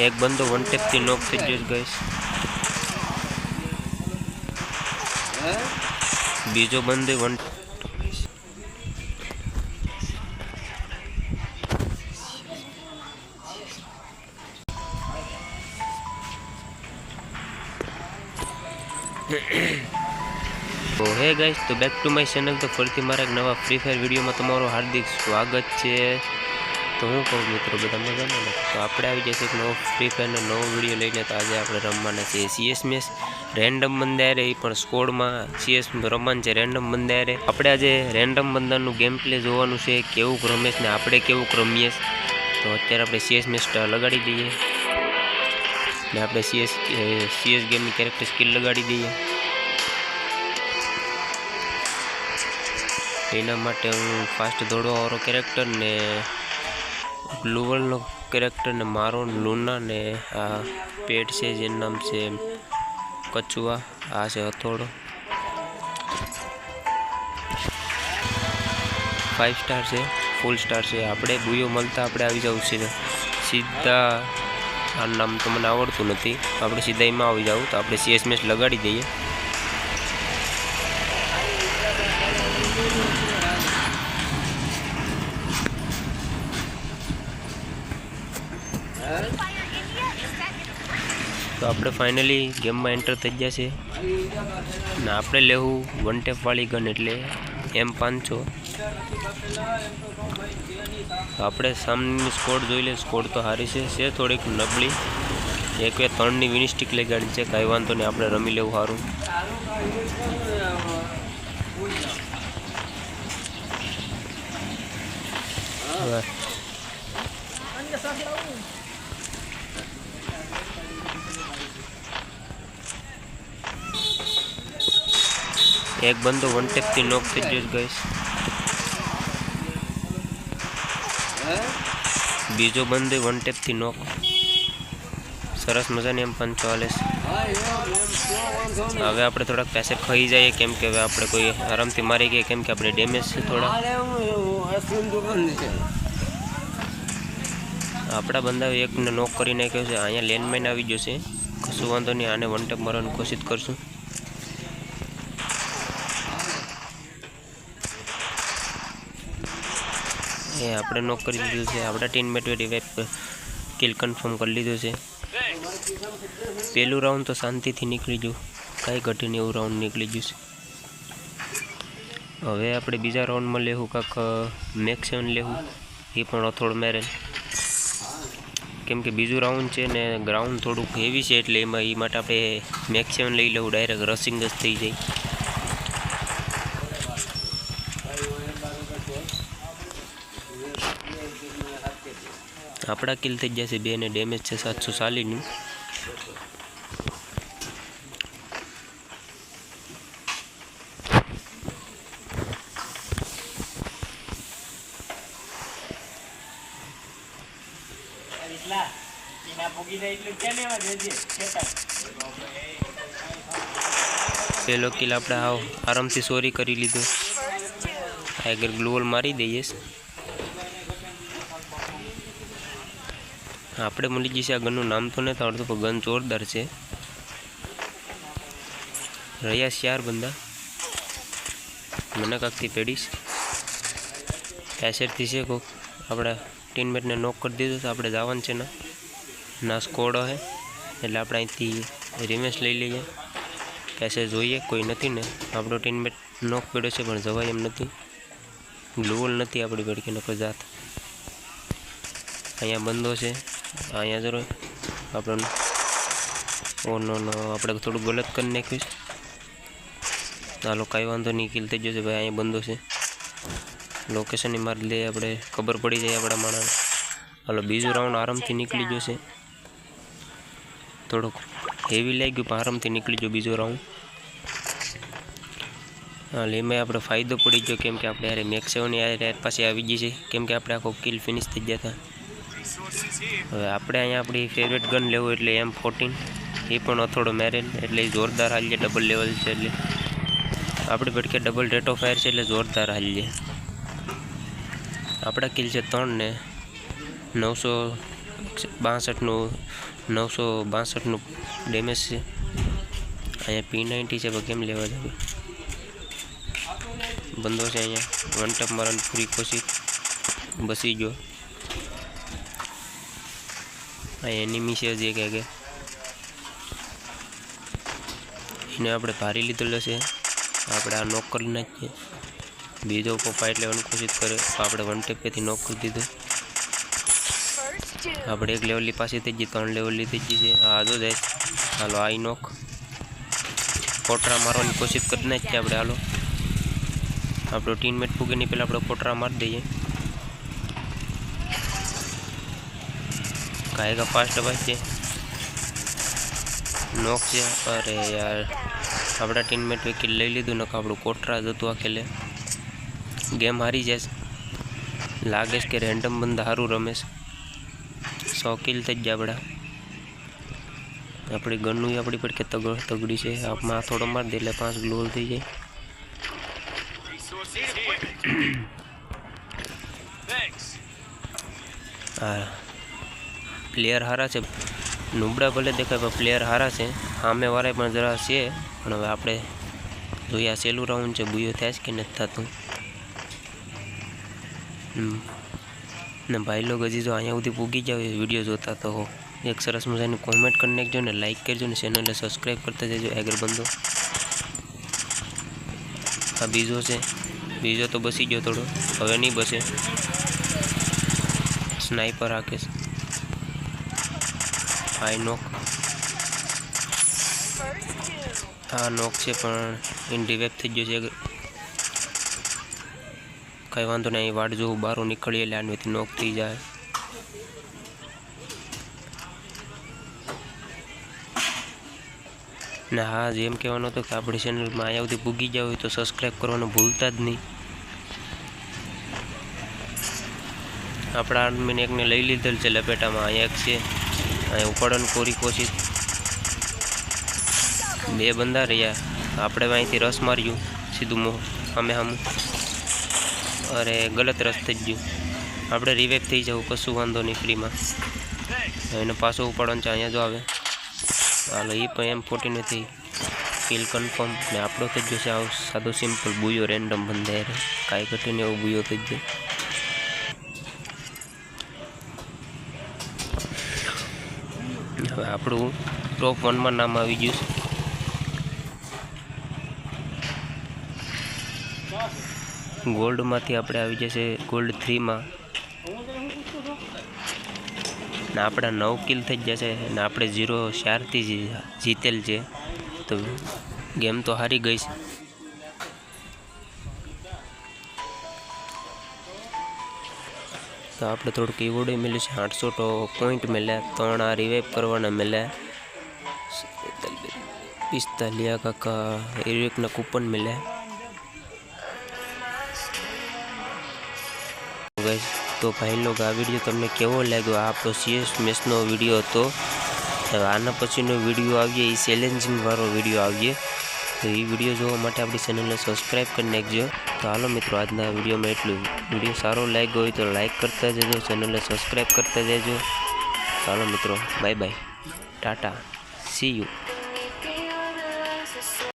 एक बंदो one tape थी नॉक થઈ ગયો ગાઈસ। બીજો બંદો वन तो है गाइस, तो बैक टू माय चैनल। तो फरती मारा एक नवा फ्री फायर वीडियो में तमारो हार्दिक स्वागत है। तो हूँ कहूँ मित्रों बधा मजा में, तो आपणे आई जैसे एक नવો फ्री फायर नવો वीडियो लईने। तो आज आपणे रमवाना छे सीएस मैच रेन्डम बंदा रे, ई पण स्क्वॉड में सीएस रमवानुं छे रेन्डम बंदा रे। आपणे आज रेन्डम बंदानुं गेम प्ले जोवानुं छे, केवुं रमे छे ने आपणे केवुं रमीए। तो अत्यारे आपणे सीएस मैच लगाड़ी दईए ने आपणे सीएस गेम नी कैरेक्टर स्किल लगाड़ी दईए। एना माटे हूँ फास्ट दौड़वा वाळो कैरेक्टर ने ग्लूवल नो कैरेक्टर ने मारो लूना ने आ पेट से जेनुं नाम से कछुआ, आ से हथोड़ो। 5 स्टार से फूल स्टार से आपणे बुयो मळता आपणे आवी जावुं छे सीधा। आ नाम तो मने आवडतुं नथी, आपणे सीधा एमां आवी जावुं। तो आपणे सीएस मैच लगाड़ी दईए। तो आपणे फाइनली गेम में एंटर थई गया छे ने आपणे लेवुं वन टेप वाली गन एटले M500। आपणे सामने स्कोड जोई ले, स्कोड तो हारी छे थोड़ीक नबળી। एक वे 3 ની વિની સ્ટિક લગાડી છે, કાંઈ વાંધો નહીં, આપણે રમી લેવું સારું। एक बंदो वन टेप थी नॉक થઈ ગયો ગાઈસ। बीजो बंदो वन टेप थी नॉक। सरस मजानी M500 हाले छे। हवे आपणे थोड़ा पैसे खाई जाए, केम के हवे आपणे कोई आरामथी मारी गए, केम के आपणे डेमेज छे थोड़ा। आपड़ा बंदा एक ने नॉक करी नाख्यो छे। अहींया लेनमाइन आवी गयो छे, कशुं वांधो नहीं, आने वन टेप मारवानी कोशिश करशुं। आपणे नॉक करी दीधुं छे। आपड़ा टीममेटे रिवाइव किल कन्फर्म कर लीधो छे। पहलू राउंड तो शांति थी निकली गयो, कई घटीने एवं राउंड निकली गयुं छे। हवे आपणे बीजा राउंड में लेवुं कांक मैक्स 7 लेवुं, ए पण हथोड़ मेरे, केम के बीजू राउंड छे ने ग्राउंड थोड़ुं हेवी छे, एटले एमां ई माटे आपणे मैक्स 7 लई लेवुं, डायरेक्ट रशिंग ज थई जाय। आपड़ा किल थी जैसे 2 ने डेमेज है 740 नी। पहलो किल आपड़ा आराम थी सोरी करी लीधो। अगर ग्लूवल मारी दईए आपणे मળી जैसे आ गनનું नाम तो नहीं आवड़तुं, पर गन जोरदार है। रह्या 4 बंदा, मने काकथी पेड़ीश पैसेरथी छे कोक आपड़ा टीममेट ने नॉक कर दीधो। तो आपणे जवानुं छे ना स्कोड है, एटले आपणे अहींथी रिवेंज लई लईए। पैसे जोईए, कोई नथी ने आपणो टीममेट नॉक पड्यो छे पण जवाय एम नथी। ग्लूवल नथी आपणी बेडकी नकर जात। अहींया बंदो छे, अहींया जरो आपणे ओ नो नो आपणे थोड़ुं गलत कर नाख्युं छे। हालो कांई वांधो नहीं, किल थई गयो छे भाई। अहींया बंदो छे, लोकेशन मारी ले, आपणे खबर पड़ी जाए आपड़ा माणसने। हालो बीजो राउंड आरामथी निकली गयो छे, थोड़ोक हेवी लागी गयुं पण आरामथी निकली गयो बीजो राउंड। हाल एमांय आपणे फायदो पड़ी गयो, केम के आपणे यार मैक्स 7 यार पाछी आवी गई छे, केम के आपणे आखो किल फिनिश थई गया था। हवे आपणे अहींया आपणी फेवरेट गन लेवुं एटले M14, ए पण हथोड़ो मेरेन, एटले जोरदार हालीए। डबल लेवल छे एटले आपणी भटके डबल रेट ऑफ फायर छे, एटले जोरदार हालीए। आपड़ा किल छे 3 ने 900 62નું 962નું ડેમેજ છે। અહીંયા P90 છે, પણ કેમ લેવા જવું? બંધો છે અહીંયા, વન ટેપ મારવાની પૂરી કોશિશ, બસી ગયો। અહીંયા એનિમી છે જે કહે કે એને આપણે ભારી લીધેલો છે, આપણે આ નોક કરી નાખીએ। બીજો ઉપર ફાઇટ લેવાની કોશિશ કરે તો આપણે વન ટેપથી નોક કરી દીધો। આપણે એક લેવલની પાસે થઈ ગઈ, 3 લેવલની થઈ ગઈ છે। આ જો જાય, હાલો આઈ નોક, કોટરા મારવાની કોશિશ કરી નાખીએ આપણે। હાલો આપણો ટીમમેટ પૂગે નહીં પહેલાં આપણે કોટરા મારી દઈએ। કાયકા ફાસ્ટ અવાજ છે, નોક છે। અરે યાર, આપણા ટીમમેટ કિલ લઈ લીધું, નક આપણું કોટરા જ હતું આ ખેલે। ગેમ હારી જાય, લાગે છે કે રેન્ડમ બંદા સારું રમે છે। 100 કિલ થઈ ગયા આપણા। આપણી ગનનું આપણી પર કે તગડી છે, આપમાં થોડો માર દે એટલે 5 ગ્લોલ થઈ જાય। હા, પ્લેયર સારા છે, નુબડા ભલે દેખાય પણ પ્લેયર સારા છે। સામે વાળા પણ જરા છે, પણ હવે આપણે જોઈએ આ સહેલું રાઉન્ડ છે, બુયો થાય છે કે નથી થતું। ને ભાઈ લોકો હજી જો અહીંયા સુધી પૂગી જાવ વિડીયો જોતા તો એક સરસ મજાની કોમેન્ટ કરી નાખજો ને લાઈક કરજો ને ચેનલને સબસ્ક્રાઈબ કરતા જજો। આગળ બંધો આ બીજો છે, બીજો તો બસી ગયો થોડો, હવે નહીં બસે। સ્નાઈપર રાકેશ, હાઈ નોક, હા નોક છે પણ ઇન રિવાઇવ થઈ ગયો છે। કંઈ વાંધો નહીં, અહીં વાડ જોવું, બહાર નીકળીએ એટલે આનથી નોક થઈ જાય। ને હા, જેમ કહેવાનું હતું કે આપણી ચેનલમાં અહીંયા સુધી પૂગી જાવ હોય તો સબસ્ક્રાઈબ કરવાનું ભૂલતા જ નહીં। આપણા આદમીને એકને લઈ લીધેલ છે લપેટામાં, અહીંયા એક છે, અહીંયા ઉપાડવાની પૂરી કોશિશ, 2 બંદા રહ્યા। આપણે અહીંથી રસ માર્યું સીધું સામે સામું, અરે ગલત રસ થઈ ગયું। આપણે રિવાઇવ થઈ જવું, કશું વાંધો નહીં, ફ્રીમાં એને પાછો ઉપાડવાનું છે। અહીંયા જો આવે, હાલો એ પણ M14 નથી, કિલ કન્ફર્મ, ને આપણો થઈ ગયો છે આવો સાદો સિમ્પલ બુયો, રેન્ડમ બંધાય રે, કાંઈ ઘટીને એવો બુયો થઈ જાય। હવે આપણું ટોપ 1માં નામ આવી ગયું છે। ગોલ્ડમાંથી આપણે આવી જશે ગોલ્ડ 3માં, ને આપણા 9 કિલ થઈ જશે, ને આપણે 0-4થી જીતેલ છે, તો ગેમ તો હારી ગઈ છે। તો આપણે થોડુંક ઇવોર્ડ મળ્યું છે, 800 પોઈન્ટ મળ્યા, 3 આ રિવાઇવ કરવાના મળ્યા, 45 કાકા એરિકના કૂપન મળ્યા। તો ભાઈ લોકો આ વિડીયો તમને કેવો લાગ્યો? આ આપણો CS મેચનો વિડીયો હતો। હવે આના પછીનો વિડીયો આવીએ એ ચેલેન્જિંગ વાળો વિડીયો આવીએ, તો એ વિડીયો જોવા માટે આપણી ચેનલને સબસ્ક્રાઈબ કરી નાખજો। તો હાલો મિત્રો, આજના વિડીયોમાં એટલું। વિડીયો સારો લાગ્યો હોય તો લાઈક કરતા જજો, ચેનલને સબસ્ક્રાઈબ કરતા જજો। ચાલો મિત્રો, bye bye, Tata, C you.